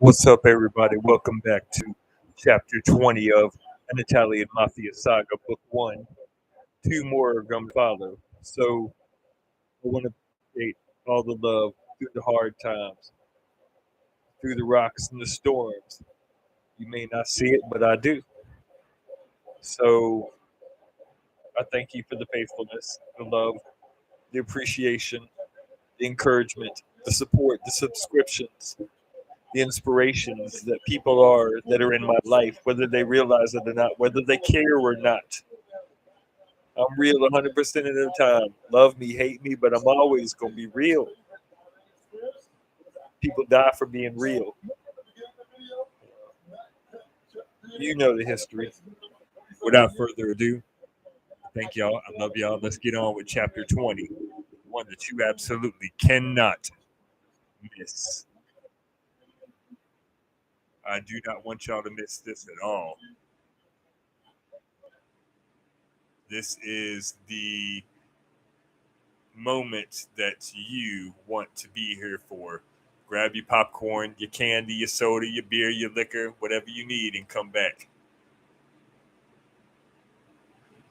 What's up, everybody? Welcome back to chapter 20 of An Italian Mafia Saga, Book 1. Two more are going to follow. So, I want to appreciate all the love through the hard times, through the rocks and the storms. You may not see it, but I do. So, I thank you for the faithfulness, the love, the appreciation, the encouragement, the support, the subscriptions, the inspirations that people are that are in my life, whether they realize it or not, whether they care or not. I'm real 100% of the time. Love me, hate me, but I'm always going to be real. People die for being real. You know the history. Without further ado, thank y'all. I love y'all. Let's get on with chapter 20. One that you absolutely cannot miss. I do not want y'all to miss this at all. This is the moment that you want to be here for. Grab your popcorn, your candy, your soda, your beer, your liquor, whatever you need, and come back.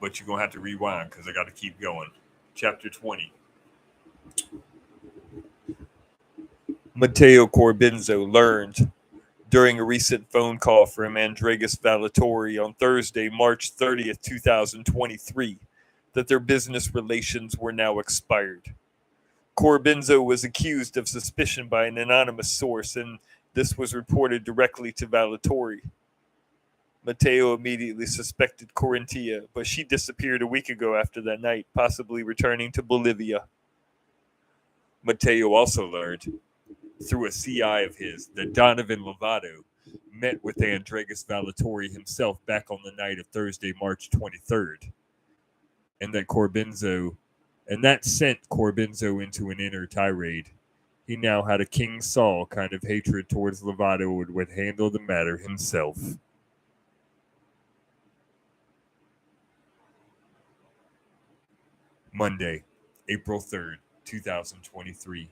But you're going to have to rewind because I got to keep going. Chapter 20. Matteo Corbenzo learned during a recent phone call from Andreas Valatori on Thursday, March 30th, 2023, that their business relations were now expired. Corbenzo was accused of suspicion by an anonymous source, and this was reported directly to Valatori. Matteo immediately suspected Corintia, but she disappeared a week ago after that night, possibly returning to Bolivia. Matteo also learned, through a CI of his, that Donovan Lovato met with Andreas Valatori himself back on the night of Thursday, March 23rd, and that sent Corbenzo into an inner tirade. He now had a King Saul kind of hatred towards Lovato and would handle the matter himself. Monday, April 3rd, 2023.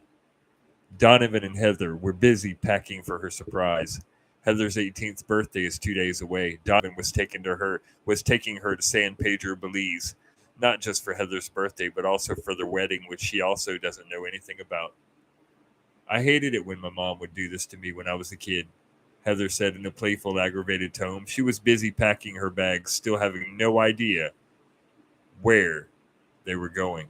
Donovan and Heather were busy packing for her surprise. Heather's 18th birthday is 2 days away. Donovan was taking her to San Pedro, Belize, not just for Heather's birthday, but also for their wedding, which she also doesn't know anything about. I hated it when my mom would do this to me when I was a kid, Heather said in a playful, aggravated tone. She was busy packing her bags, still having no idea where they were going.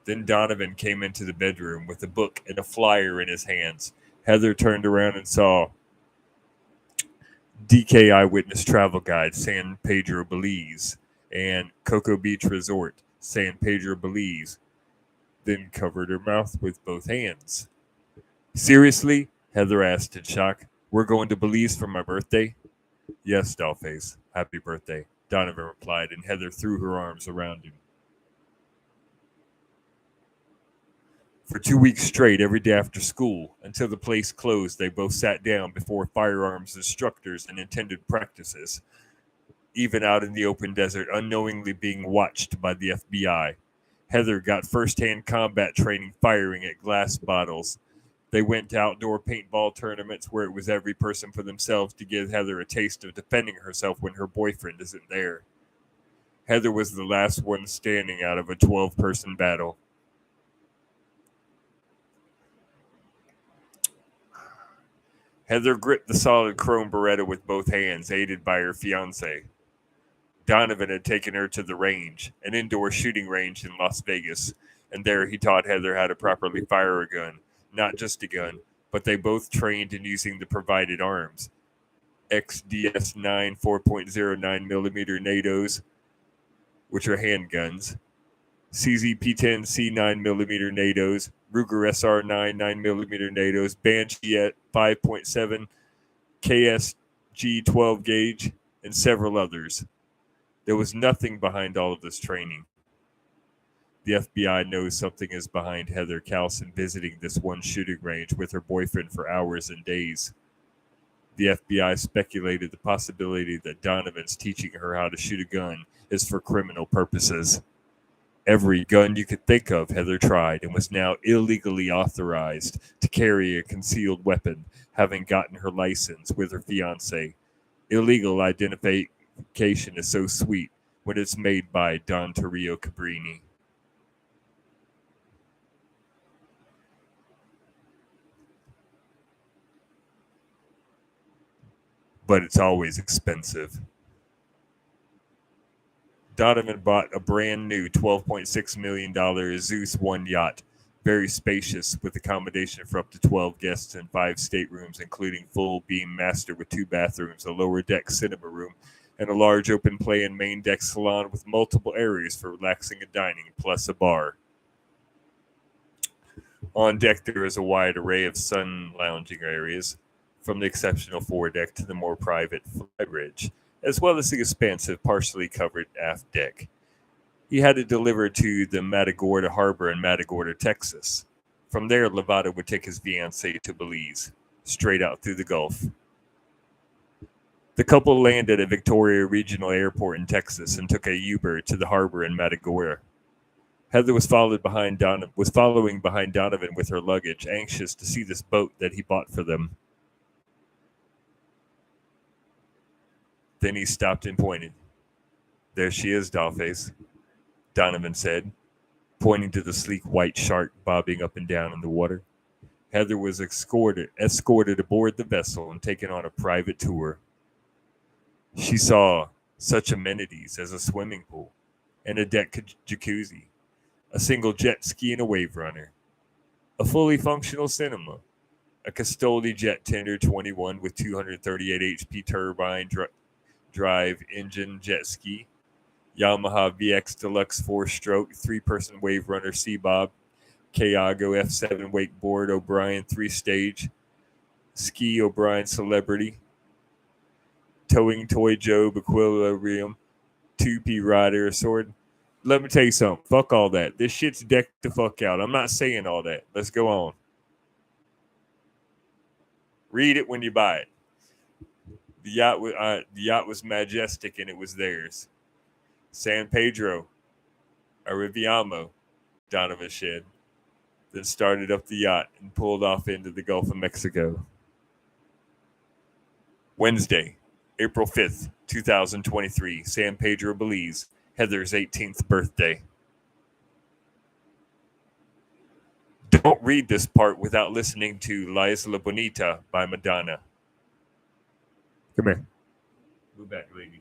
Then Donovan came into the bedroom with a book and a flyer in his hands. Heather turned around and saw DK Eyewitness Travel Guide, San Pedro, Belize, and Cocoa Beach Resort, San Pedro, Belize, then covered her mouth with both hands. Seriously? Heather asked in shock. We're going to Belize for my birthday? Yes, Dollface. Happy birthday, Donovan replied, and Heather threw her arms around him. For 2 weeks straight, every day after school, until the place closed, they both sat down before firearms instructors and attended practices, even out in the open desert, unknowingly being watched by the FBI. Heather got first-hand combat training firing at glass bottles. They went to outdoor paintball tournaments where it was every person for themselves to give Heather a taste of defending herself when her boyfriend isn't there. Heather was the last one standing out of a 12-person battle. Heather gripped the solid chrome Beretta with both hands, aided by her fiancé. Donovan had taken her to the range, an indoor shooting range in Las Vegas, and there he taught Heather how to properly fire a gun. Not just a gun, but they both trained in using the provided arms. XDS-9 4.09mm NATOs, which are handguns, CZP-10 C9mm NATOs, Ruger SR9 9mm NATOs, Banshee at 5.7, KSG 12 gauge, and several others. There was nothing behind all of this training. The FBI knows something is behind Heather Carlson visiting this one shooting range with her boyfriend for hours and days. The FBI speculated the possibility that Donovan's teaching her how to shoot a gun is for criminal purposes. Every gun you could think of, Heather tried and was now illegally authorized to carry a concealed weapon, having gotten her license with her fiance. Illegal identification is so sweet when it's made by Don Torrio Cabrini. But it's always expensive. Donovan bought a brand new $12.6 million Zeus 1 yacht, very spacious, with accommodation for up to 12 guests and 5 staterooms, including full beam master with 2 bathrooms, a lower deck cinema room, and a large open play and main deck salon with multiple areas for relaxing and dining, plus a bar. On deck, there is a wide array of sun lounging areas, from the exceptional foredeck to the more private flybridge, as well as the expansive, partially covered aft deck. He had it delivered to the Matagorda Harbor in Matagorda, Texas. From there, Lovato would take his fiancée to Belize, straight out through the Gulf. The couple landed at Victoria Regional Airport in Texas and took a U-bird to the harbor in Matagorda. Heather was following behind Donovan with her luggage, anxious to see this boat that he bought for them. Then he stopped and pointed. "There she is, Dollface," Donovan said, pointing to the sleek white shark bobbing up and down in the water. Heather was escorted aboard the vessel and taken on a private tour. She saw such amenities as a swimming pool and a deck jacuzzi, a single jet ski and a wave runner, a fully functional cinema, a Castoli Jet Tender 21 with 238 HP turbine drive engine jet ski, Yamaha VX Deluxe 4-stroke 3-person wave runner Seabob, Kayago F7 wakeboard O'Brien 3-stage, ski O'Brien Celebrity, towing Toy Job Equilibrium, 2P Rider Sword. Let me tell you something. Fuck all that. This shit's decked the fuck out. I'm not saying all that. Let's go on. Read it when you buy it. The yacht was majestic and it was theirs. San Pedro, Arriviamo, Donovan said, then started up the yacht and pulled off into the Gulf of Mexico. Wednesday, April 5th, 2023, San Pedro, Belize, Heather's 18th birthday. Don't read this part without listening to La Isla Bonita by Madonna. Come here. Move back, lady.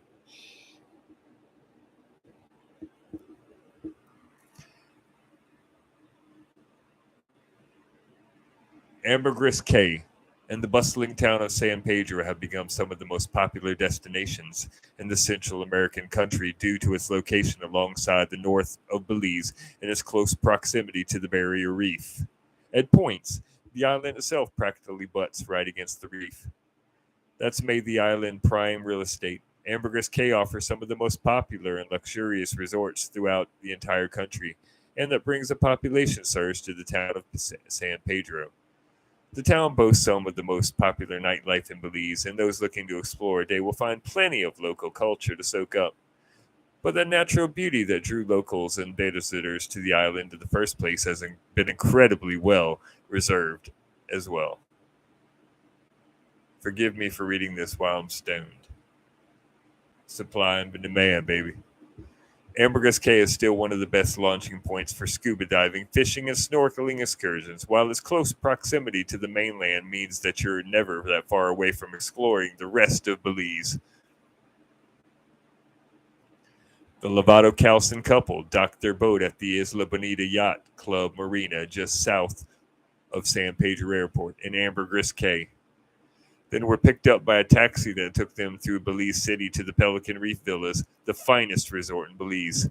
Ambergris Cay and the bustling town of San Pedro have become some of the most popular destinations in the Central American country due to its location alongside the north of Belize and its close proximity to the Barrier Reef. At points, the island itself practically butts right against the reef. That's made the island prime real estate. Ambergris Cay offers some of the most popular and luxurious resorts throughout the entire country, and that brings a population surge to the town of San Pedro. The town boasts some of the most popular nightlife in Belize, and those looking to explore a day will find plenty of local culture to soak up. But the natural beauty that drew locals and visitors to the island in the first place has been incredibly well reserved as well. Forgive me for reading this while I'm stoned. Supply and demand, baby. Ambergris Cay is still one of the best launching points for scuba diving, fishing, and snorkeling excursions, while its close proximity to the mainland means that you're never that far away from exploring the rest of Belize. The Lovato Calson couple docked their boat at the Isla Bonita Yacht Club Marina just south of San Pedro Airport in Ambergris Cay. Then were picked up by a taxi that took them through Belize City to the Pelican Reef Villas, the finest resort in Belize.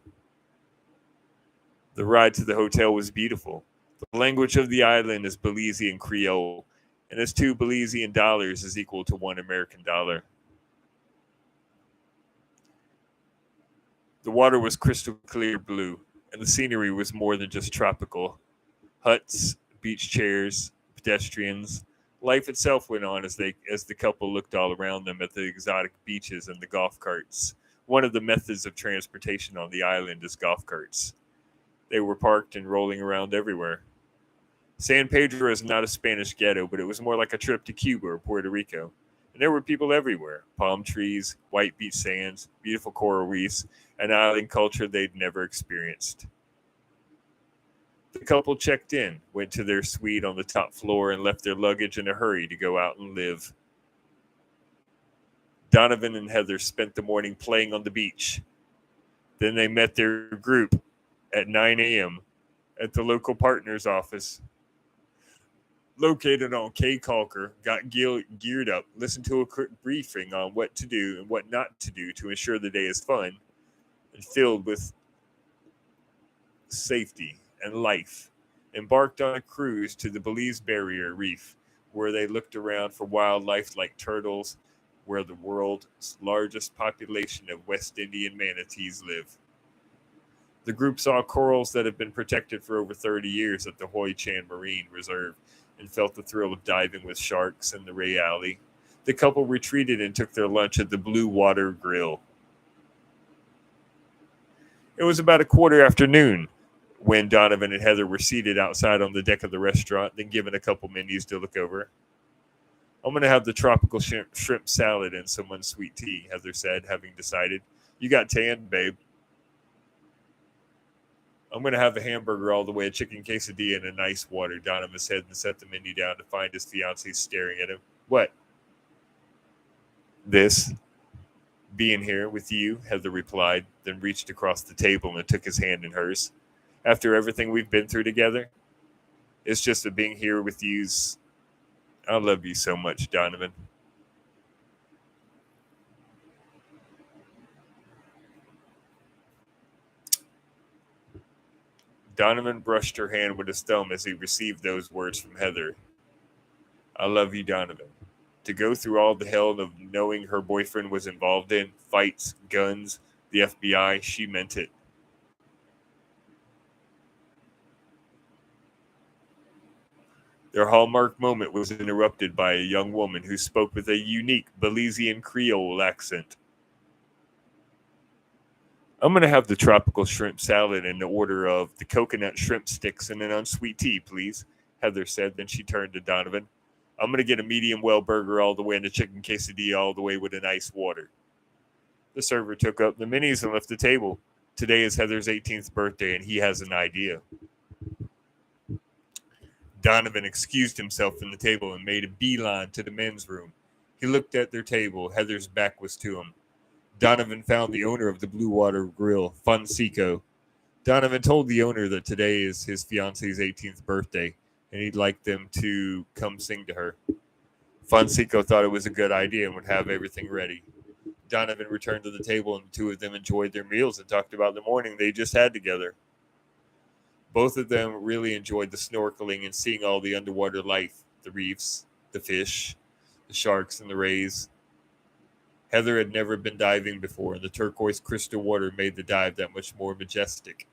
The ride to the hotel was beautiful. The language of the island is Belizean Creole, and as 2 Belizean dollars is equal to 1 American dollar. The water was crystal clear blue, and the scenery was more than just tropical. Huts, beach chairs, pedestrians. Life itself went on as the couple looked all around them at the exotic beaches and the golf carts. One of the methods of transportation on the island is golf carts. They were parked and rolling around everywhere. San Pedro is not a Spanish ghetto, but it was more like a trip to Cuba or Puerto Rico. And there were people everywhere: palm trees, white beach sands, beautiful coral reefs, an island culture they'd never experienced. The couple checked in, went to their suite on the top floor, and left their luggage in a hurry to go out and live. Donovan and Heather spent the morning playing on the beach. Then they met their group at 9 a.m. at the local partner's office, located on K. Calker, got geared up, listened to a quick briefing on what to do and what not to do to ensure the day is fun and filled with safety and life. Embarked on a cruise to the Belize Barrier Reef, where they looked around for wildlife like turtles, where the world's largest population of West Indian manatees live. The group saw corals that have been protected for over 30 years at the Hoi Chan Marine Reserve and felt the thrill of diving with sharks in the Ray Alley. The couple retreated and took their lunch at the Blue Water Grill. It was about a quarter after noon when Donovan and Heather were seated outside on the deck of the restaurant, then given a couple menus to look over. I'm going to have the tropical shrimp salad and some unsweet tea, Heather said, having decided. You got tan, babe. I'm going to have a hamburger all the way, a chicken quesadilla, and a nice water, Donovan said, and set the menu down to find his fiancée staring at him. What? This. Being here with you, Heather replied, then reached across the table and took his hand in hers. After everything we've been through together, it's just that being here with you's... I love you so much, Donovan. Donovan brushed her hand with his thumb as he received those words from Heather. I love you, Donovan. To go through all the hell of knowing her boyfriend was involved in fights, guns, the FBI, she meant it. Their hallmark moment was interrupted by a young woman who spoke with a unique Belizean Creole accent. I'm going to have the tropical shrimp salad in the order of the coconut shrimp sticks and an unsweet tea, please, Heather said. Then she turned to Donovan. I'm going to get a medium well burger all the way and a chicken quesadilla all the way with an ice water. The server took up the menus and left the table. Today is Heather's 18th birthday, and he has an idea. Donovan excused himself from the table and made a beeline to the men's room. He looked at their table. Heather's back was to him. Donovan found the owner of the Blue Water Grill, Fonseco. Donovan told the owner that today is his fiance's 18th birthday, and he'd like them to come sing to her. Fonseco thought it was a good idea and would have everything ready. Donovan returned to the table, and the two of them enjoyed their meals and talked about the morning they just had together. Both of them really enjoyed the snorkeling and seeing all the underwater life, the reefs, the fish, the sharks, and the rays. Heather had never been diving before, and the turquoise crystal water made the dive that much more majestic.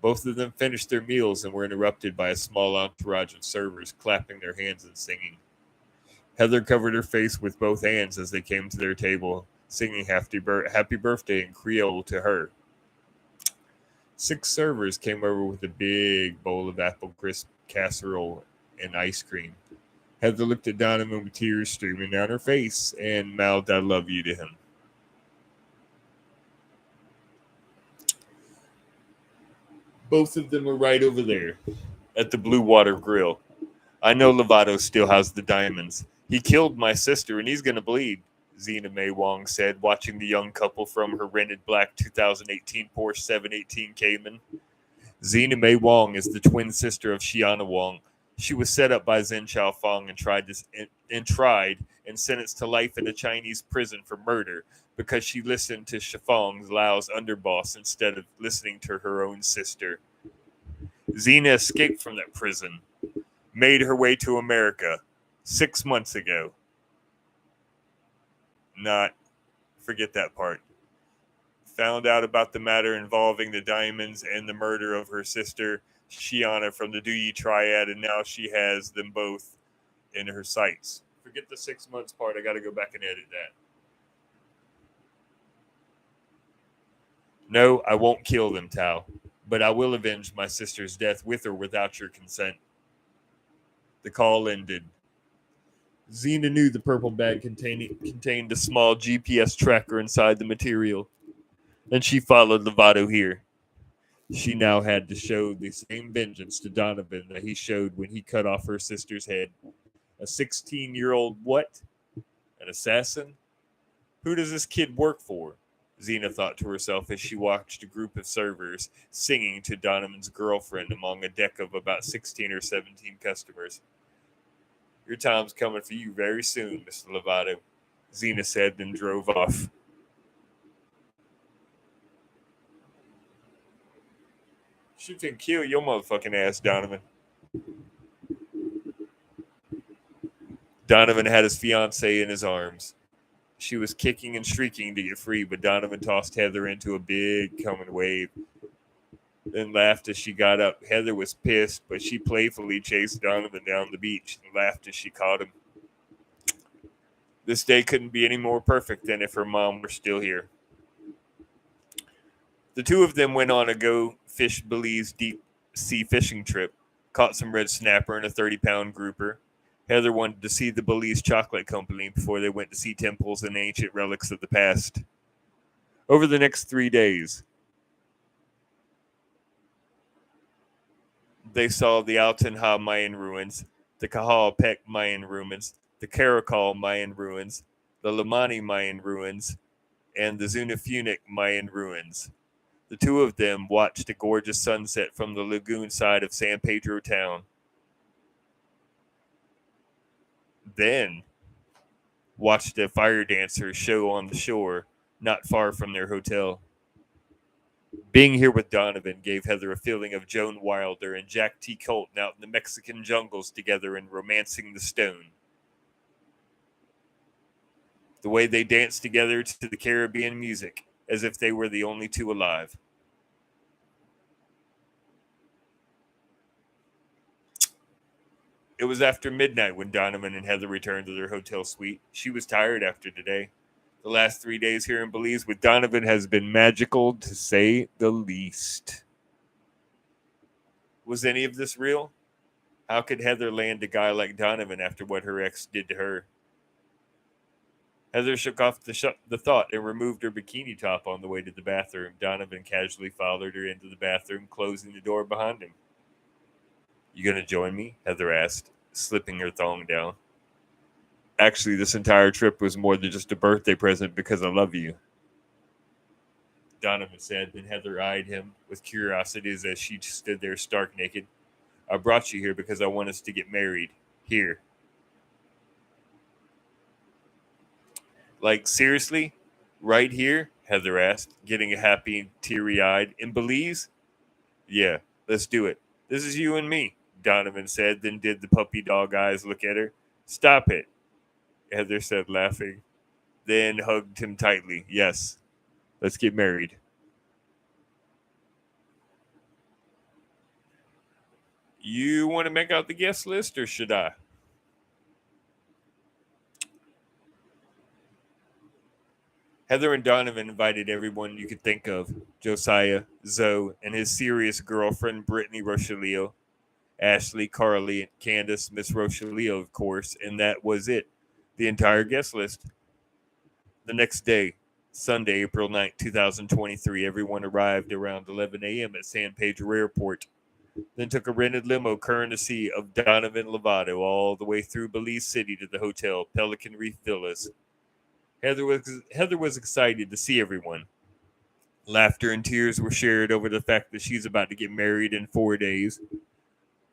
Both of them finished their meals and were interrupted by a small entourage of servers clapping their hands and singing. Heather covered her face with both hands as they came to their table, singing happy birthday in Creole to her. 6 servers came over with a big bowl of apple crisp casserole and ice cream. Heather looked at Donovan with tears streaming down her face and mouthed, I love you to him. Both of them were right over there at the Blue Water Grill. I know Lovato still has the diamonds. He killed my sister and he's going to bleed, Zena May Wong said, watching the young couple from her rented black 2018 Porsche 718 Cayman. Zena May Wong is the twin sister of Xiana Wong. She was set up by Zhen Xiaofang and sentenced to life in a Chinese prison for murder because she listened to Xiaofang's Lao's underboss instead of listening to her own sister. Zena escaped from that prison, made her way to America 6 months ago. Forget that part. Found out about the matter involving the diamonds and the murder of her sister, Xiana, from the Duyi Triad, and now she has them both in her sights. Forget the 6 months part. I got to go back and edit that. No, I won't kill them, Tao. but I will avenge my sister's death with or without your consent. The call ended. Xena knew the purple bag contained a small GPS tracker inside the material, and she followed Lovato here. She now had to show the same vengeance to Donovan that he showed when he cut off her sister's head. A 16-year-old what? An assassin? Who does this kid work for? Xena thought to herself as she watched a group of servers singing to Donovan's girlfriend among a deck of about 16 or 17 customers. Your time's coming for you very soon, Mr. Lovato, Xena said, then drove off. Shoot and kill your motherfucking ass, Donovan. Donovan had his fiancée in his arms. She was kicking and shrieking to get free, but Donovan tossed Heather into a big coming wave, then laughed as she got up. Heather was pissed, but she playfully chased Donovan down the beach and laughed as she caught him. This day couldn't be any more perfect than if her mom were still here. The two of them went on a go fish Belize deep sea fishing trip, caught some red snapper and a 30-pound grouper. Heather wanted to see the Belize Chocolate Company before they went to see temples and ancient relics of the past. Over the next 3 days, they saw the Altanha Mayan ruins, the Cajalpec Mayan ruins, the Caracol Mayan ruins, the Lamani Mayan ruins, and the Zunifunic Mayan ruins. The two of them watched a gorgeous sunset from the lagoon side of San Pedro town. Then watched a fire dancer show on the shore, not far from their hotel. Being here with Donovan gave Heather a feeling of Joan Wilder and Jack T. Colton out in the Mexican jungles together and romancing the stone. The way they danced together to the Caribbean music, as if they were the only two alive. It was after midnight when Donovan and Heather returned to their hotel suite. She was tired after today. The last 3 days here in Belize with Donovan has been magical, to say the least. Was any of this real? How could Heather land a guy like Donovan after what her ex did to her? Heather shook off the thought and removed her bikini top on the way to the bathroom. Donovan casually followed her into the bathroom, closing the door behind him. You gonna join me? Heather asked, slipping her thong down. Actually, this entire trip was more than just a birthday present because I love you, Donovan said. Then Heather eyed him with curiosity as she stood there stark naked. I brought you here because I want us to get married. Here. Like, seriously? Right here? Heather asked, getting happy and teary-eyed. In Belize? Yeah, let's do it. This is you and me, Donovan said, then did the puppy dog eyes look at her. Stop it, Heather said, laughing, then hugged him tightly. Yes, let's get married. You want to make out the guest list, or should I? Heather and Donovan invited everyone you could think of. Josiah, Zoe, and his serious girlfriend, Brittany Rochelio, Ashley, Carly, and Candace, Miss Rochelio, of course, and that was it. The entire guest list. The next day, Sunday, April 9th, 2023, everyone arrived around 11 a.m. at San Pedro Airport, then took a rented limo courtesy of Donovan Lovato all the way through Belize City to the hotel, Pelican Reef Villas. Heather was excited to see everyone. Laughter and tears were shared over the fact that she's about to get married in 4 days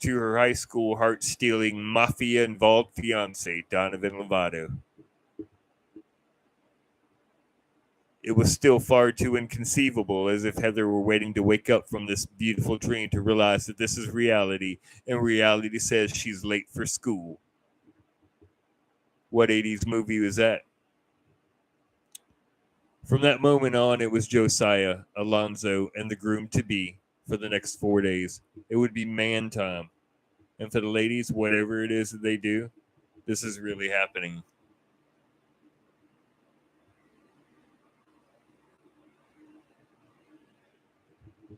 to her high school heart-stealing Mafia-involved fiancé, Donovan Lovato. It was still far too inconceivable, as if Heather were waiting to wake up from this beautiful dream to realize that this is reality, and reality says she's late for school. What 80s movie was that? From that moment on, it was Josiah, Alonzo, and the groom-to-be for the next 4 days. It would be man time. And for the ladies, whatever it is that they do, this is really happening.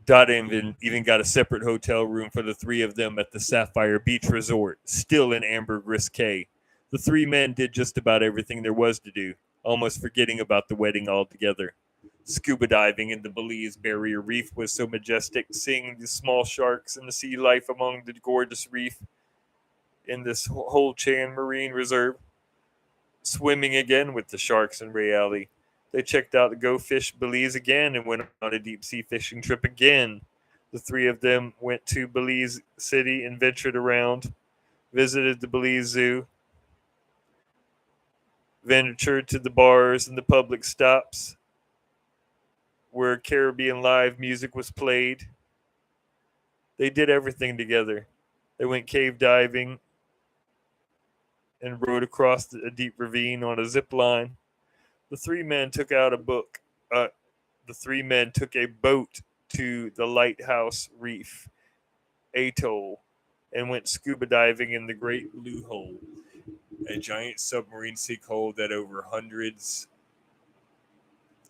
Donovan even got a separate hotel room for the three of them at the Sapphire Beach Resort, still in Ambergris Cay. The three men did just about everything there was to do, almost forgetting about the wedding altogether. Scuba diving in the Belize Barrier Reef was so majestic, seeing the small sharks and the sea life among the gorgeous reef in this whole Chan Marine Reserve. Swimming again with the sharks in reality. They checked out the Go Fish Belize again and went on a deep sea fishing trip again. The three of them went to Belize City and ventured around, visited the Belize Zoo, ventured to the bars and the public stops where Caribbean live music was played. They did everything together. They went cave diving and rode across a deep ravine on a zip line. The three men took out a book. The three men took a boat to the Lighthouse Reef Atoll and went scuba diving in the Great Blue Hole, a giant submarine sinkhole that over hundreds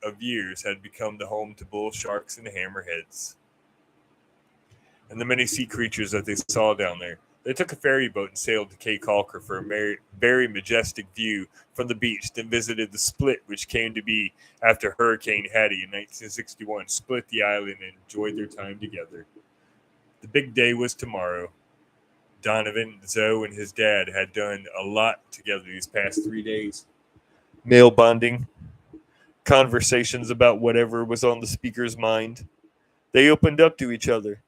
of years had become the home to bull sharks and hammerheads and the many sea creatures that they saw down there. They took a ferry boat and sailed to Cape Calker for a very majestic view from the beach, then visited the Split, which came to be after Hurricane Hattie in 1961, split the island and enjoyed their time together. The big day was tomorrow. Donovan, Zoe, and his dad had done a lot together these past 3 days. Mail bonding, conversations about whatever was on the speaker's mind. They opened up to each other.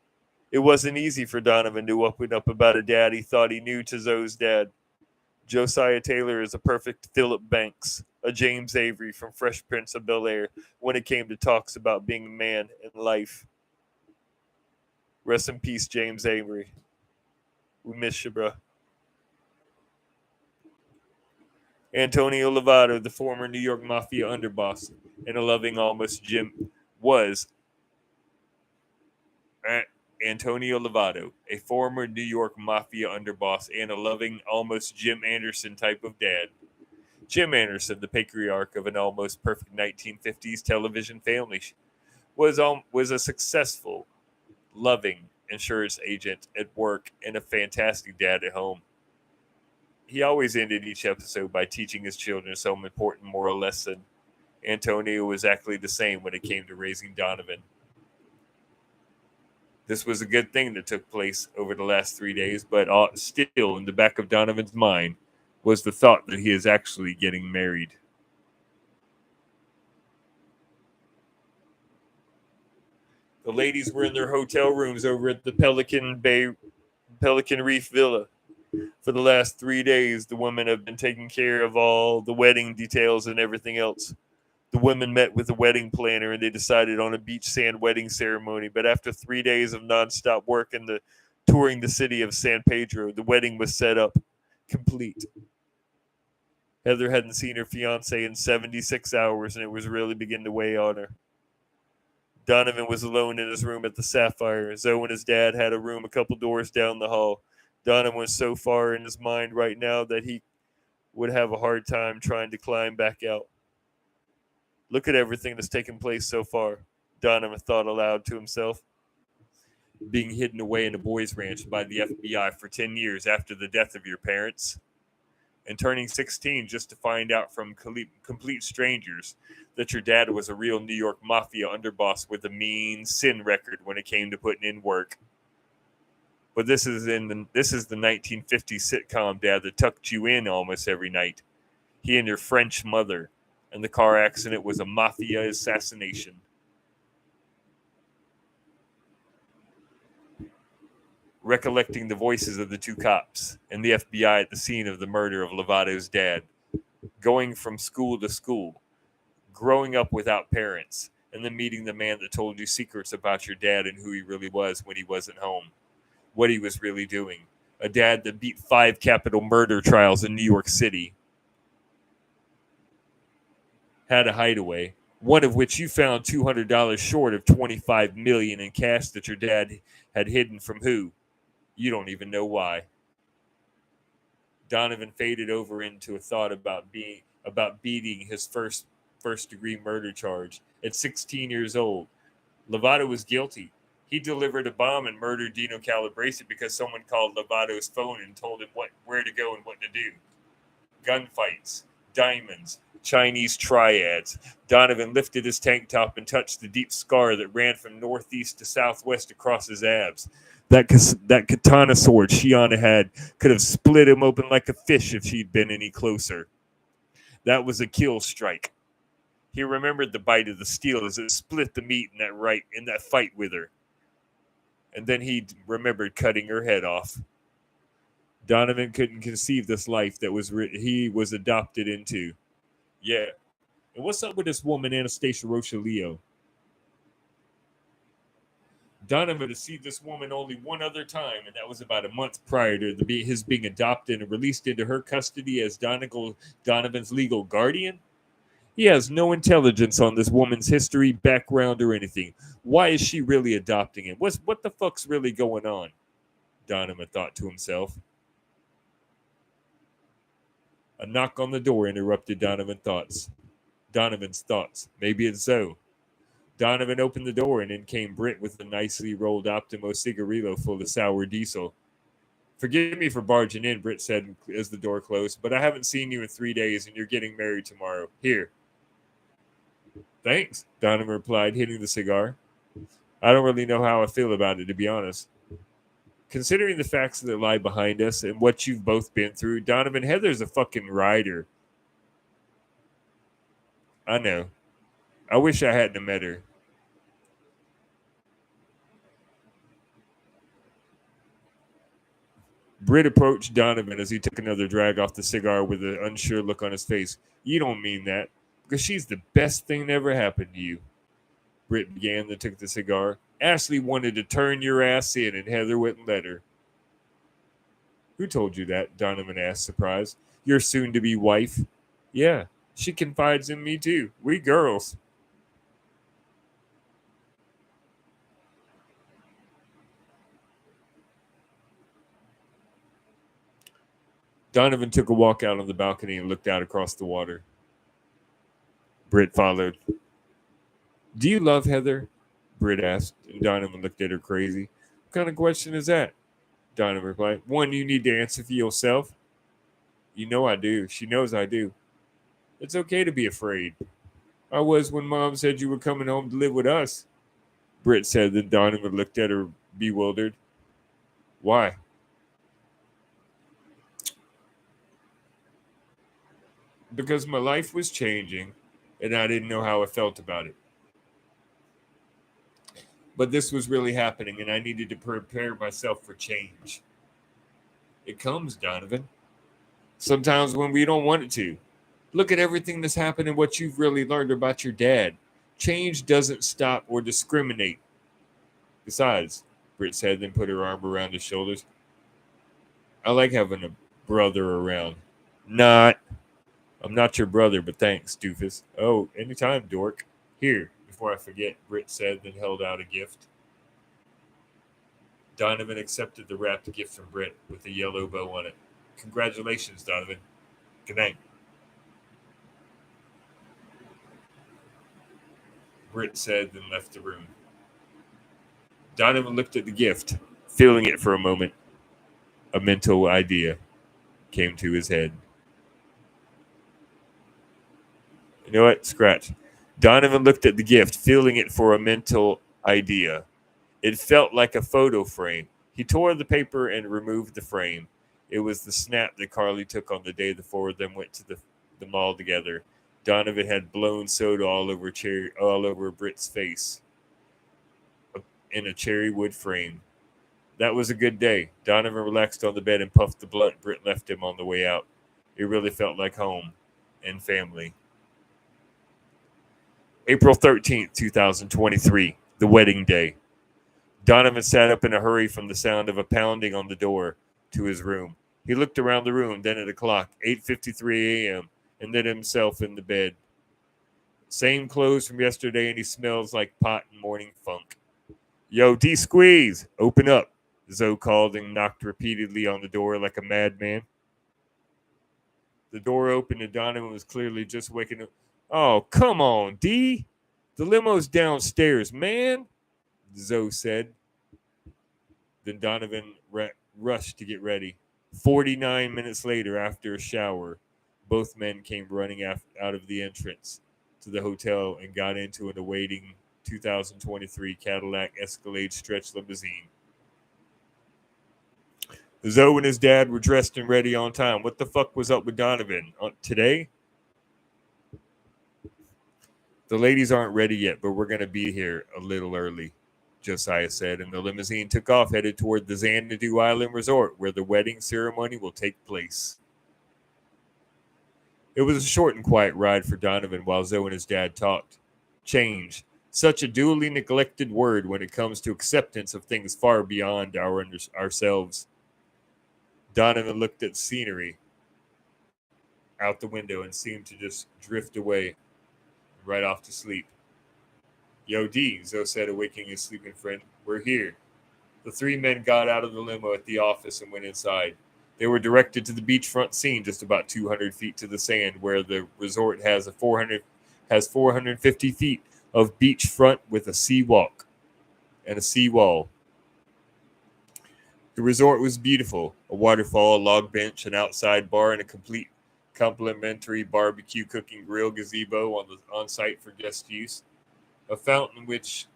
It wasn't easy for Donovan to open up about a dad he thought he knew to Zoe's dad. Josiah Taylor is a perfect Philip Banks, a James Avery from Fresh Prince of Bel-Air when it came to talks about being a man in life. Rest in peace, James Avery. We miss you, bro. Antonio Lovato, the former New York Mafia underboss and a loving almost Jim, was Antonio Lovato, a former New York Mafia underboss and a loving, almost Jim Anderson type of dad. Jim Anderson, the patriarch of an almost perfect 1950s television family, was a successful, loving insurance agent at work and a fantastic dad at home. He always ended each episode by teaching his children some important moral lesson. Antonio was exactly the same when it came to raising Donovan. This was a good thing that took place over the last 3 days, but still in the back of Donovan's mind was the thought that he is actually getting married. The ladies were in their hotel rooms over at the Pelican Reef Villa. For the last 3 days, the women have been taking care of all the wedding details and everything else. The women met with a wedding planner and they decided on a beach sand wedding ceremony. But after 3 days of nonstop work and touring the city of San Pedro, the wedding was set up, complete. Heather hadn't seen her fiance in 76 hours and it was really beginning to weigh on her. Donovan was alone in his room at the Sapphire. Zoe and his dad had a room a couple doors down the hall. Donovan was so far in his mind right now that he would have a hard time trying to climb back out. Look at everything that's taken place so far, Donovan thought aloud to himself. Being hidden away in a boys' ranch by the FBI for 10 years after the death of your parents, and turning 16 just to find out from complete strangers that your dad was a real New York Mafia underboss with a mean sin record when it came to putting in work. But this is the 1950s sitcom dad that tucked you in almost every night. He and your French mother. And the car accident was a mafia assassination. Recollecting the voices of the two cops and the FBI at the scene of the murder of Lovato's dad, going from school to school, growing up without parents, and then meeting the man that told you secrets about your dad and who he really was when he wasn't home, what he was really doing. A dad that beat 5 capital murder trials in New York City, had a hideaway, one of which you found $200 short of $25 million in cash that your dad had hidden from who? You don't even know why. Donovan faded over into a thought about beating his first degree murder charge at 16 years old. Lovato was guilty. He delivered a bomb and murdered Dino Calabrese because someone called Lovato's phone and told him where to go and what to do. Gunfights, diamonds, Chinese triads. Donovan lifted his tank top and touched the deep scar that ran from northeast to southwest across his abs. That katana sword Shiana had could have split him open like a fish if she'd been any closer. That was a kill strike. He remembered the bite of the steel as it split the meat in that fight with her. And then he remembered cutting her head off. Donovan couldn't conceive this life that he was adopted into. Yeah. And what's up with this woman, Anastasia Rochaleo? Donovan had seen this woman only one other time, and that was about a month prior to his being adopted and released into her custody as Donovan's legal guardian. He has no intelligence on this woman's history, background, or anything. Why is she really adopting him? What the fuck's really going on? Donovan thought to himself. A knock on the door interrupted Donovan's thoughts. Maybe it's Zoe. Donovan opened the door, and in came Britt with a nicely rolled Optimo cigarillo full of sour diesel. Forgive me for barging in, Britt said as the door closed, but I haven't seen you in 3 days, and you're getting married tomorrow. Here. Thanks, Donovan replied, hitting the cigar. I don't really know how I feel about it, to be honest. Considering the facts that lie behind us and what you've both been through, Donovan, Heather's a fucking rider. I know. I wish I hadn't met her. Britt approached Donovan as he took another drag off the cigar with an unsure look on his face. You don't mean that, because she's the best thing that ever happened to you. Britt began, then took the cigar. Ashley wanted to turn your ass in, and Heather wouldn't let her. Who told you that? Donovan asked, surprised. Your soon-to-be wife. Yeah, she confides in me, too. We girls. Donovan took a walk out on the balcony and looked out across the water. Britt followed. Do you love Heather? Britt asked, and Donovan looked at her crazy. What kind of question is that? Donovan replied. One you need to answer for yourself. You know I do. She knows I do. It's okay to be afraid. I was when Mom said you were coming home to live with us. Britt said, then Donovan looked at her bewildered. Why? Because my life was changing, and I didn't know how I felt about it. But this was really happening, and I needed to prepare myself for change. It comes, Donovan. Sometimes when we don't want it to. Look at everything that's happened and what you've really learned about your dad. Change doesn't stop or discriminate. Besides, Britt said, then put her arm around his shoulders. I like having a brother around. I'm not your brother, but thanks, doofus. Oh, anytime, dork. Here, before I forget, Britt said, then held out a gift. Donovan accepted the wrapped gift from Britt with a yellow bow on it. Congratulations, Donovan. Good night. Britt said, then left the room. Donovan looked at the gift, feeling it for a moment. A mental idea came to his head. You know what? Scratch. Donovan looked at the gift, feeling it for a mental idea. It felt like a photo frame. He tore the paper and removed the frame. It was the snap that Carly took on the day the four of them went to the mall together. Donovan had blown soda all over Britt's face in a cherry wood frame. That was a good day. Donovan relaxed on the bed and puffed the blunt Britt left him on the way out. It really felt like home and family. April 13th, 2023, the wedding day. Donovan sat up in a hurry from the sound of a pounding on the door to his room. He looked around the room, then at the clock, 8:53 a.m., and then himself in the bed. Same clothes from yesterday, and he smells like pot and morning funk. Yo, D-Squeeze, open up, Zoe called and knocked repeatedly on the door like a madman. The door opened and Donovan was clearly just waking up. Oh, come on, D. The limo's downstairs, man, Zoe said, Then Donovan rushed to get ready. 49 minutes later, after a shower, both men came running out of the entrance to the hotel and got into an awaiting 2023 Cadillac Escalade stretch limousine. Zoe and his dad were dressed and ready on time. What the fuck was up with Donovan? Today? The ladies aren't ready yet, but we're going to be here a little early, Josiah said, and the limousine took off, headed toward the Xanadu Island Resort, where the wedding ceremony will take place. It was a short and quiet ride for Donovan while Zoe and his dad talked. Change. Such a duly neglected word when it comes to acceptance of things far beyond ourselves. Donovan looked at scenery out the window and seemed to just drift away right off to sleep. Yo, D, Zoe said, awakening his sleeping friend. We're here. The three men got out of the limo at the office and went inside. They were directed to the beachfront scene just about 200 feet to the sand, where the resort has 450 feet of beachfront with a seawalk and a seawall. The resort was beautiful. A waterfall, a log bench, an outside bar, and a complete complimentary barbecue cooking grill gazebo on site for guest use. A fountain which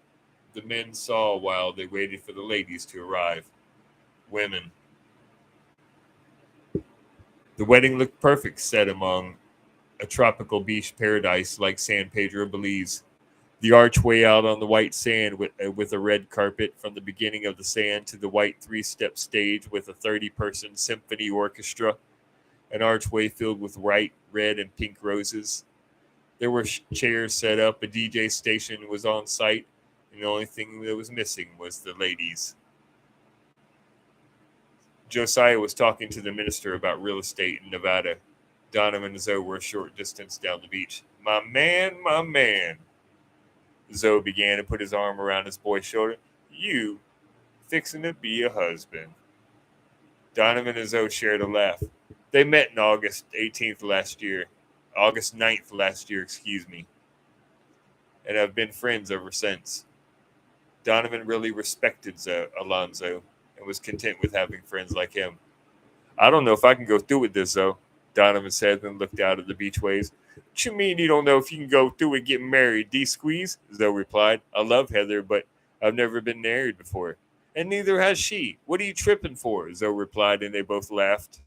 the men saw while they waited for the ladies to arrive. Women. The wedding looked perfect, set among a tropical beach paradise like San Pedro, Belize. The archway out on the white sand with a red carpet from the beginning of the sand to the white three-step stage with a 30-person symphony orchestra. An archway filled with white, red, and pink roses. There were chairs set up, a DJ station was on site, and the only thing that was missing was the ladies. Josiah was talking to the minister about real estate in Nevada. Donovan and Zoe were a short distance down the beach. My man. Zoe began to put his arm around his boy's shoulder. You fixing to be a husband. Donovan and Zoe shared a laugh. They met in August 9th last year, and have been friends ever since. Donovan really respected Alonzo and was content with having friends like him. I don't know if I can go through with this, though, Donovan said, and looked out at the beach waves. What you mean you don't know if you can go through with getting married, D-Squeeze? Zoe replied. I love Heather, but I've never been married before. And neither has she. What are you tripping for? Zoe replied, and they both laughed.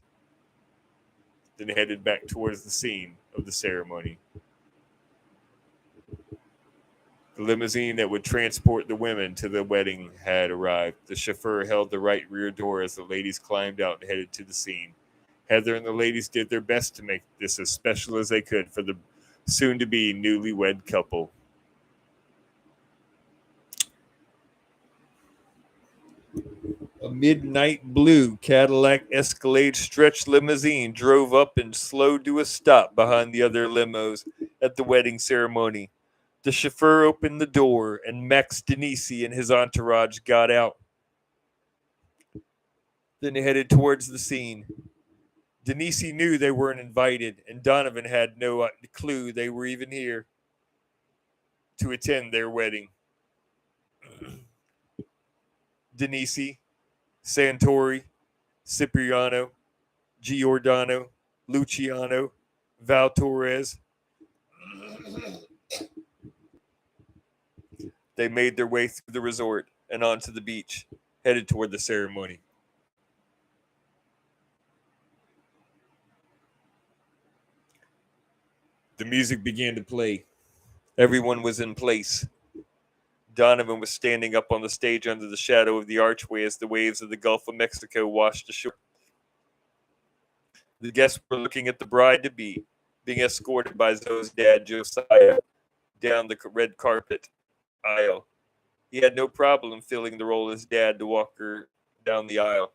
Then headed back towards the scene of the ceremony. The limousine that would transport the women to the wedding had arrived. The chauffeur held the right rear door as the ladies climbed out and headed to the scene. Heather and the ladies did their best to make this as special as they could for the soon-to-be newlywed couple. A midnight blue Cadillac Escalade stretch limousine drove up and slowed to a stop behind the other limos at the wedding ceremony. The chauffeur opened the door, and Max Denisi and his entourage got out. Then they headed towards the scene. Denisi knew they weren't invited, and Donovan had no clue they were even here to attend their wedding. Denisi, Santori, Cipriano, Giordano, Luciano, Val Torres. They made their way through the resort and onto the beach, headed toward the ceremony. The music began to play. Everyone was in place. Donovan was standing up on the stage under the shadow of the archway as the waves of the Gulf of Mexico washed ashore. The guests were looking at the bride-to-be, being escorted by Zoe's dad, Josiah, down the red carpet aisle. He had no problem filling the role as dad to walk her down the aisle.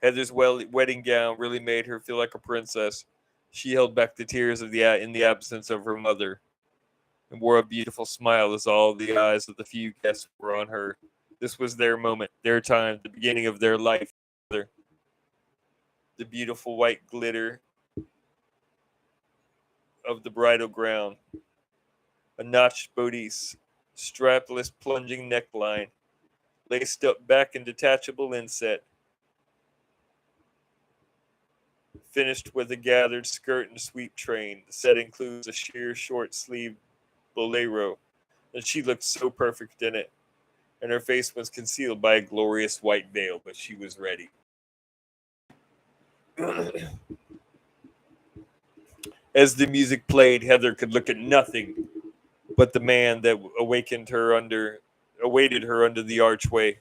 Heather's wedding gown really made her feel like a princess. She held back the tears in the absence of her mother and wore a beautiful smile as all the eyes of the few guests were on her. This was their moment, their time, the beginning of their life. The beautiful white glitter of the bridal gown, a notched bodice, strapless plunging neckline, laced up back and detachable inset, finished with a gathered skirt and sweep train. The set includes a sheer short sleeve bolero, and she looked so perfect in it, and her face was concealed by a glorious white veil, but she was ready. As the music played, Heather could look at nothing but the man that awaited her under the archway.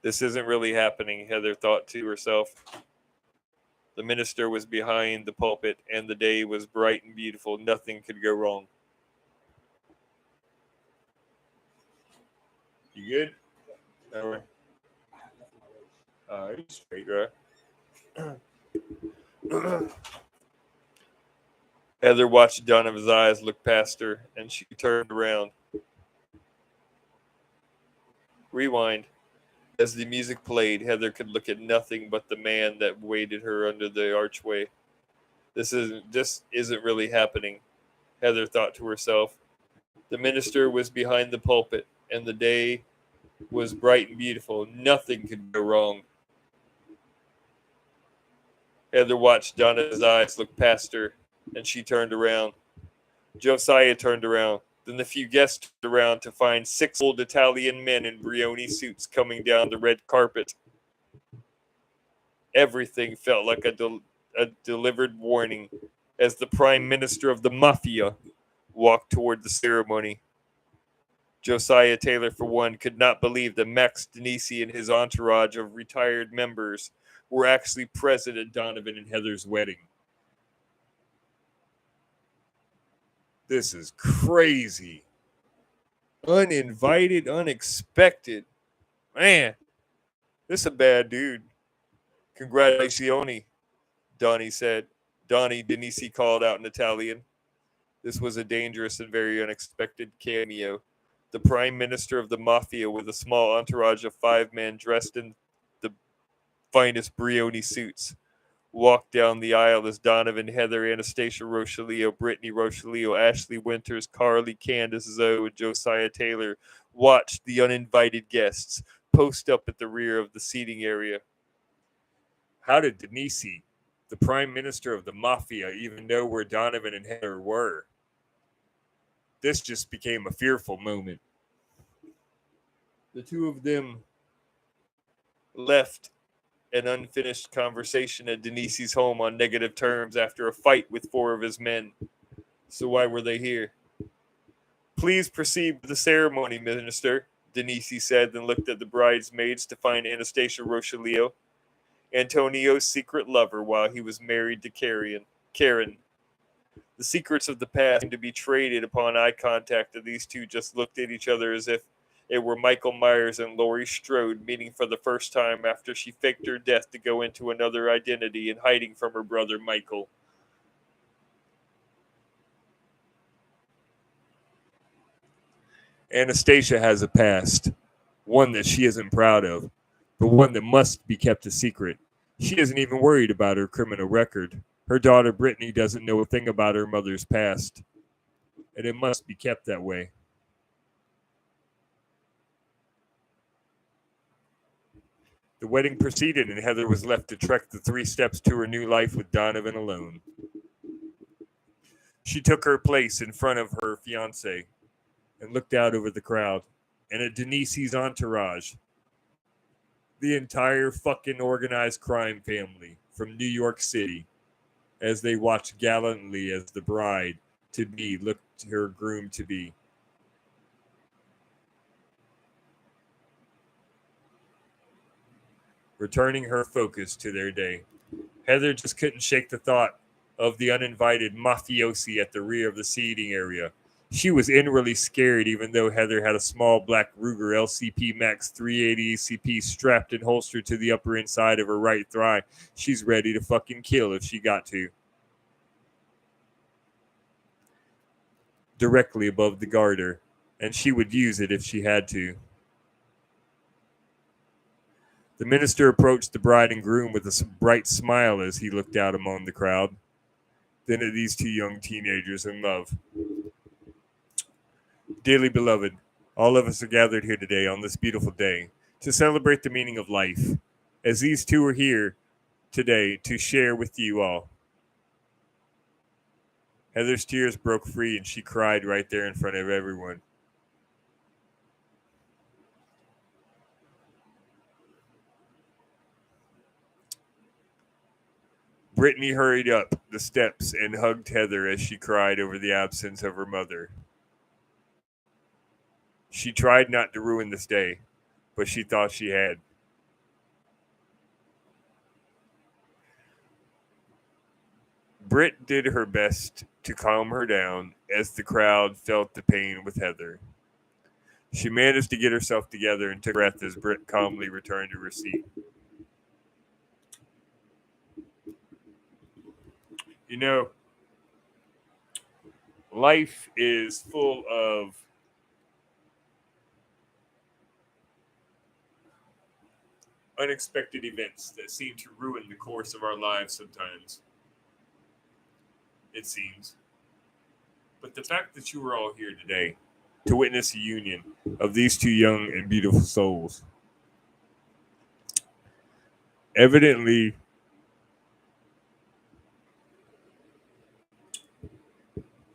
This isn't really happening, Heather thought to herself. The minister was behind the pulpit, and the day was bright and beautiful. Nothing could go wrong. You good? All right. You straight, right? Heather watched Donovan's eyes look past her, and she turned around. Rewind. As the music played, Heather could look at nothing but the man that waited her under the archway. This isn't really happening, Heather thought to herself. The minister was behind the pulpit, and the day was bright and beautiful. Nothing could go wrong. Heather watched Donna's eyes look past her, and she turned around. Josiah turned around. Then the few guests turned around to find 6 old Italian men in Brioni suits coming down the red carpet. Everything felt like a delivered warning as the prime minister of the Mafia walked toward the ceremony. Josiah Taylor, for one, could not believe that Max Denisi and his entourage of retired members were actually present at Donovan and Heather's wedding. This is crazy. Uninvited, unexpected. Man, this is a bad dude. Congratulazioni, Donnie said. Donnie Denisi called out in Italian. This was a dangerous and very unexpected cameo. The prime minister of the Mafia, with a small entourage of 5 men dressed in the finest Brioni suits, walked down the aisle as Donovan, Heather, Anastasia Rochellio, Brittany Rochellio, Ashley Winters, Carly, Candace Zoe, and Josiah Taylor watched the uninvited guests post up at the rear of the seating area. How did Denisi, the prime minister of the Mafia, even know where Donovan and Heather were? This just became a fearful moment. The two of them left an unfinished conversation at Denisi's home on negative terms after a fight with 4 of his men. So why were they here? Please proceed with the ceremony, minister, Denisi said, then looked at the bridesmaids to find Anastasia Rochellio, Antonio's secret lover while he was married to Karen. The secrets of the past seemed to be traded upon eye contact, and these two just looked at each other as if it were Michael Myers and Laurie Strode meeting for the first time after she faked her death to go into another identity and hiding from her brother Michael. Anastasia has a past, one that she isn't proud of, but one that must be kept a secret. She isn't even worried about her criminal record. Her daughter Brittany doesn't know a thing about her mother's past, and it must be kept that way. The wedding proceeded, and Heather was left to trek the 3 steps to her new life with Donovan alone. She took her place in front of her fiancé and looked out over the crowd and at Denisi's entourage, the entire fucking organized crime family from New York City, as they watched gallantly as the bride-to-be looked to her groom-to-be. Returning her focus to their day. Heather just couldn't shake the thought of the uninvited mafiosi at the rear of the seating area. She was inwardly scared, even though Heather had a small black Ruger LCP Max 380 ACP strapped and holstered to the upper inside of her right thigh. She's ready to fucking kill if she got to. Directly above the garter, and she would use it if she had to. The minister approached the bride and groom with a bright smile as he looked out among the crowd, then at these 2 young teenagers in love. Dearly beloved, All of us are gathered here today on this beautiful day to celebrate the meaning of life, as these two are here today to share with you all. Heather's tears broke free and she cried right there in front of everyone. Brittany hurried up the steps and hugged Heather as she cried over the absence of her mother. She tried not to ruin this day, but she thought she had. Britt did her best to calm her down as the crowd felt the pain with Heather. She managed to get herself together and took a breath as Britt calmly returned to her seat. You know, life is full of unexpected events that seem to ruin the course of our lives sometimes. It seems. But the fact that you are all here today to witness a union of these two young and beautiful souls, evidently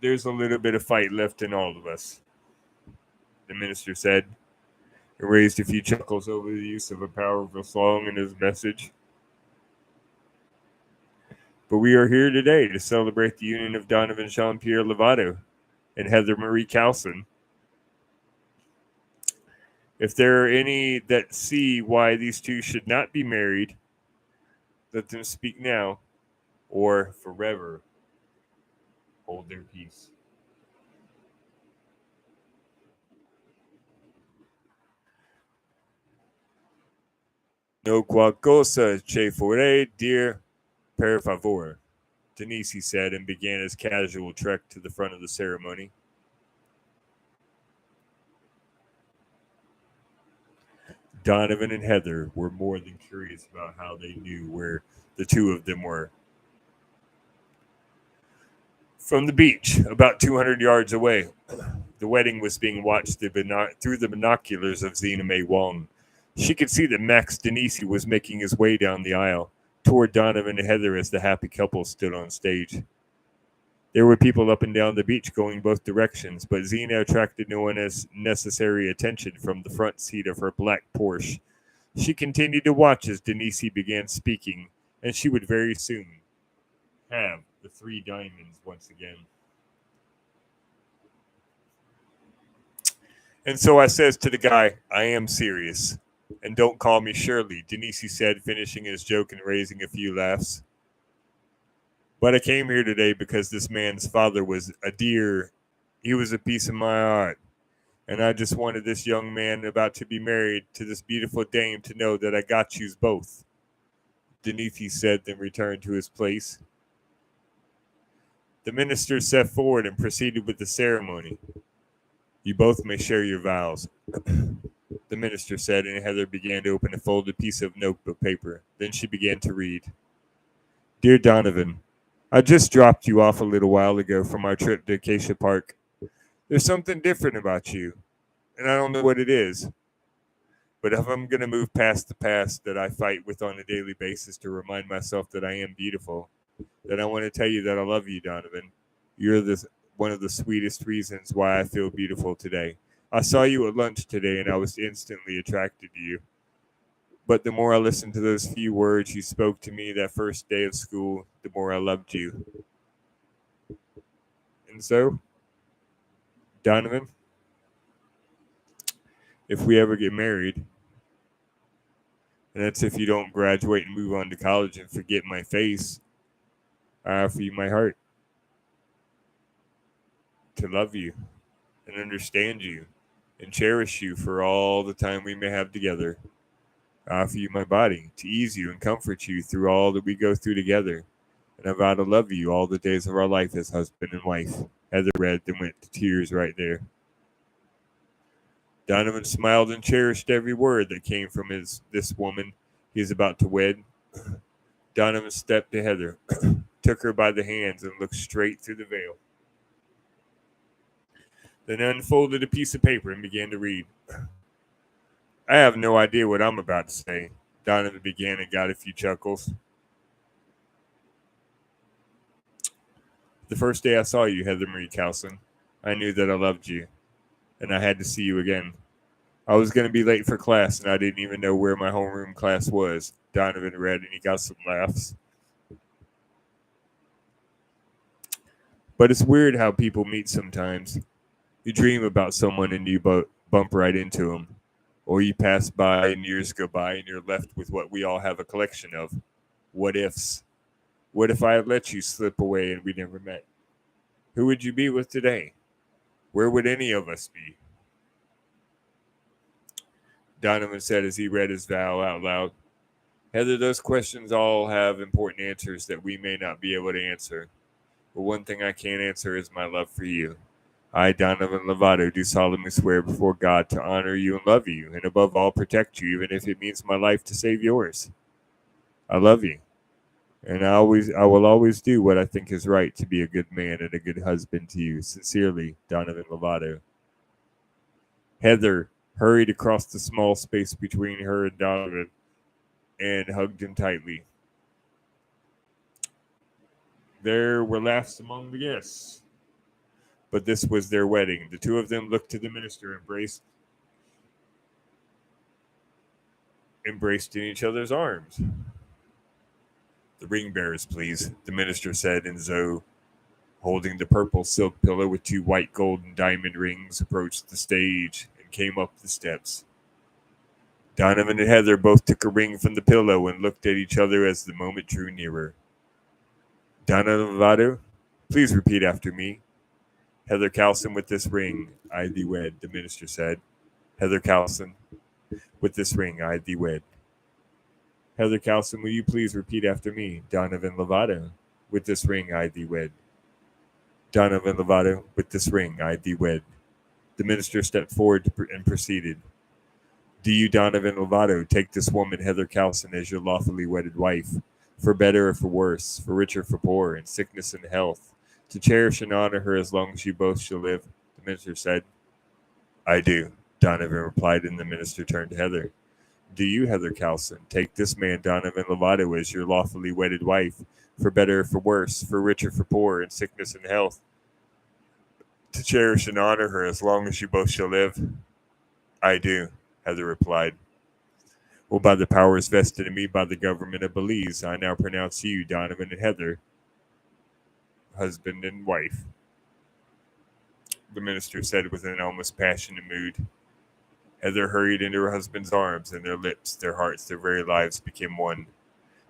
there's a little bit of fight left in all of us, the minister said, and raised a few chuckles over the use of a powerful song in his message. But we are here today to celebrate the union of Donovan Jean-Pierre Lovato and Heather Marie Calson. If there are any that see why these two should not be married, let them speak now or forever hold their peace. No qualcosa che vorrei dire per favore, Denise said, and began his casual trek to the front of the ceremony. Donovan and Heather were more than curious about how they knew where the two of them were. From the beach, about 200 yards away, the wedding was being watched through the binoculars of Zena Mae Wong. She could see that Max Denisi was making his way down the aisle toward Donovan and Heather as the happy couple stood on stage. There were people up and down the beach going both directions, but Zena attracted no unnecessary attention from the front seat of her black Porsche. She continued to watch as Denisi began speaking, and she would very soon have the three diamonds once again. And so I says to the guy, I am serious. And don't call me Shirley, Denisi said, finishing his joke and raising a few laughs. But I came here today because this man's father was a dear. He was a piece of my heart. And I just wanted this young man about to be married to this beautiful dame to know that I got yous both, Denisi said, then returned to his place. The minister stepped forward and proceeded with the ceremony. You both may share your vows, the minister said, and Heather began to open a folded piece of notebook paper. Then she began to read. Dear Donovan, I just dropped you off a little while ago from our trip to Acacia Park. There's something different about you, and I don't know what it is. But if I'm going to move past the past that I fight with on a daily basis to remind myself that I am beautiful, then I want to tell you that I love you, Donovan. You're one of the sweetest reasons why I feel beautiful today. I saw you at lunch today, and I was instantly attracted to you. But the more I listened to those few words you spoke to me that first day of school, the more I loved you. And so, Donovan, if we ever get married, and that's if you don't graduate and move on to college and forget my face, I offer you my heart to love you and understand you and cherish you for all the time we may have together. I offer you my body to ease you and comfort you through all that we go through together. And I vow to love you all the days of our life as husband and wife. Heather read and went to tears right there. Donovan smiled and cherished every word that came from this woman he is about to wed. Donovan stepped to Heather, took her by the hands, and looked straight through the veil. then unfolded a piece of paper and began to read. I have no idea what I'm about to say, Donovan began and got a few chuckles. The first day I saw you, Heather Marie Cowson, I knew that I loved you, and I had to see you again. I was going to be late for class, and I didn't even know where my homeroom class was. Donovan read, and he got some laughs. But it's weird how people meet sometimes. You dream about someone and you bump right into them. Or you pass by and years go by and you're left with what we all have a collection of. What ifs? What if I had let you slip away and we never met? Who would you be with today? Where would any of us be? Donovan said as he read his vow out loud. Heather, those questions all have important answers that we may not be able to answer. But one thing I can answer is my love for you. I, Donovan Lovato, do solemnly swear before God to honor you and love you, and above all protect you, even if it means my life to save yours. I love you, and I will always do what I think is right to be a good man and a good husband to you. Sincerely, Donovan Lovato. Heather hurried across the small space between her and Donovan and hugged him tightly. There were laughs among the guests. But this was their wedding. The two of them looked to the minister, embraced in each other's arms. The ring bearers, please, the minister said, and Zoe, holding the purple silk pillow with two white gold and diamond rings, approached the stage and came up the steps. Donovan and Heather both took a ring from the pillow and looked at each other as the moment drew nearer. Donovan Lovato, please repeat after me. Heather Cowson, with this ring, I thee wed, the minister said. Heather Cowson, with this ring, I thee wed. Heather Cowson, will you please repeat after me? Donovan Lovato, with this ring, I thee wed. Donovan Lovato, with this ring, I thee wed. The minister stepped forward and proceeded. Do you, Donovan Lovato, take this woman, Heather Cowson, as your lawfully wedded wife, for better or for worse, for rich or for poor, in sickness and health, to cherish and honor her as long as you both shall live? The minister said. I do, Donovan replied, and the minister turned to Heather. Do you, Heather Cowson, take this man, Donovan Lovato, as your lawfully wedded wife, for better or for worse, for rich or for poor, in sickness and health, to cherish and honor her as long as you both shall live? I do, Heather replied. Well, by the powers vested in me by the government of Belize, I now pronounce you, Donovan and Heather, husband and wife, the minister said with an almost passionate mood. Heather hurried into her husband's arms, and their lips, their hearts, their very lives became one.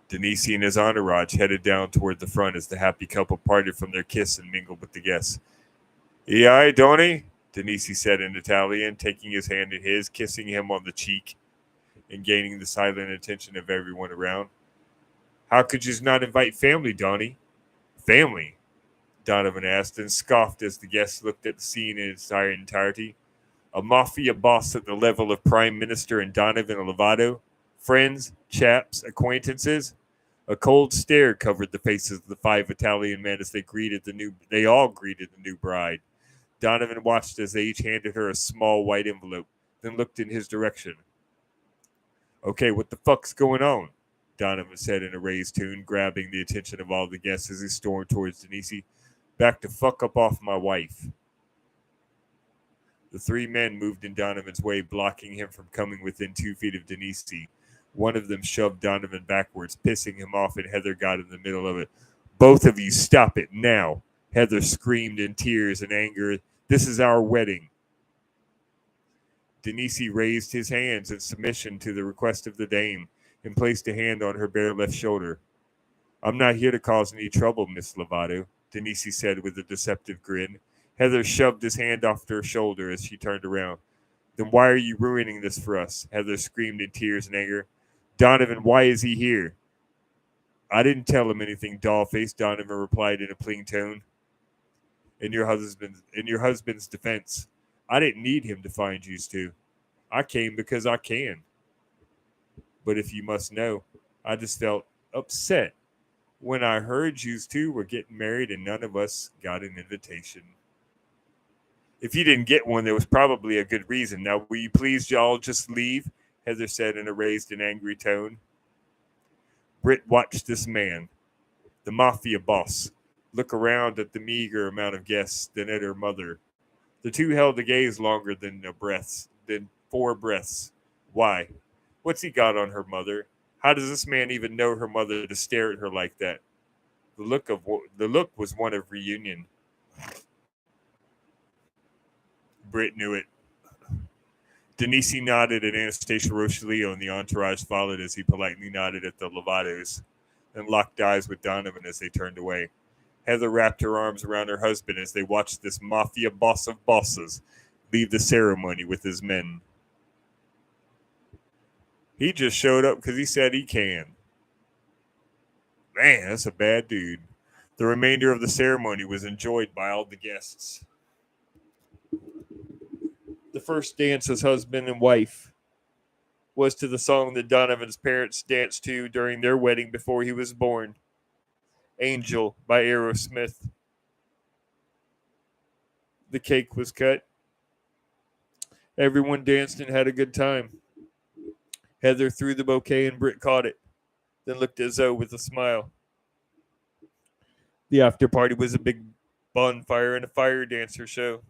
Denise and his entourage headed down toward the front as the happy couple parted from their kiss and mingled with the guests. "Ei, Donny," Denise said in Italian, taking his hand in his, kissing him on the cheek, and gaining the silent attention of everyone around. "How could you not invite family, Donny?" "Family?" Donovan asked, and scoffed as the guests looked at the scene in its entirety. A mafia boss at the level of Prime Minister and Donovan Lovato? Friends, chaps, acquaintances? A cold stare covered the faces of the five Italian men as they all greeted the new bride. Donovan watched as they each handed her a small white envelope, then looked in his direction. "Okay, what the fuck's going on?" Donovan said in a raised tone, grabbing the attention of all the guests as he stormed towards Denise. "Back to fuck up off my wife." The three men moved in Donovan's way, blocking him from coming within 2 feet of Denise. One of them shoved Donovan backwards, pissing him off, and Heather got in the middle of it. "Both of you, stop it now!" Heather screamed in tears and anger. "This is our wedding." Denise raised his hands in submission to the request of the dame and placed a hand on her bare left shoulder. "I'm not here to cause any trouble, Miss Lovato," Denise said with a deceptive grin. Heather shoved his hand off her shoulder as she turned around. "Then why are you ruining this for us?" Heather screamed in tears and anger. "Donovan, why is he here?" "I didn't tell him anything, dollface," Donovan replied in a pleading tone. In your husband's defense, I didn't need him to find you two. I came because I can. But if you must know, I just felt upset when I heard you two were getting married and none of us got an invitation." If you didn't get one, there was probably a good reason. Now, will you please, y'all, just leave? Heather said in a raised and angry tone. Britt watched this man, the Mafia boss, look around at the meager amount of guests, then at her mother. The two held the gaze longer than 4 breaths. Why? What's he got on her mother? How does this man even know her mother to stare at her like that? The look was one of reunion. Britt knew it. Denise nodded at Anastasia Rochellio, and the entourage followed as he politely nodded at the Lovatos, and locked eyes with Donovan as they turned away. Heather wrapped her arms around her husband as they watched this Mafia boss of bosses leave the ceremony with his men. He just showed up because he said he can. Man, that's a bad dude. The remainder of the ceremony was enjoyed by all the guests. The first dance as husband and wife was to the song that Donovan's parents danced to during their wedding before he was born, Angel by Aerosmith. The cake was cut. Everyone danced and had a good time. Heather threw the bouquet and Britt caught it, then looked at Zoe with a smile. The after party was a big bonfire and a fire dancer show.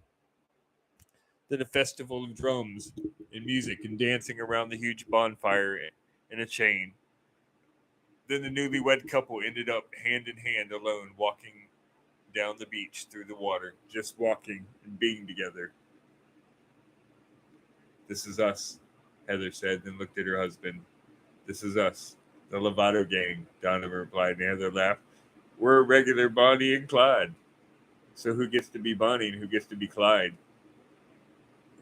Then a festival of drums and music and dancing around the huge bonfire in a chain. Then the newlywed couple ended up hand in hand alone walking down the beach through the water, just walking and being together. This is us, Heather said, then looked at her husband. This is us, the Lovato gang, Donovan replied, and Heather laughed. We're a regular Bonnie and Clyde. So who gets to be Bonnie and who gets to be Clyde?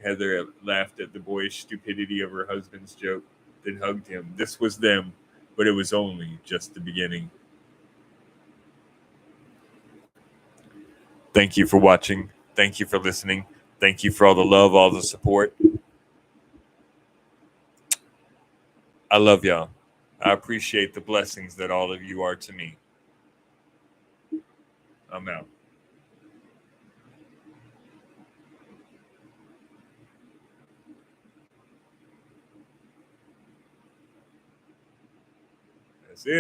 Heather laughed at the boyish stupidity of her husband's joke, then hugged him. This was them, but it was only just the beginning. Thank you for watching. Thank you for listening. Thank you for all the love, all the support. I love y'all. I appreciate the blessings that all of you are to me. I'm out. That's it.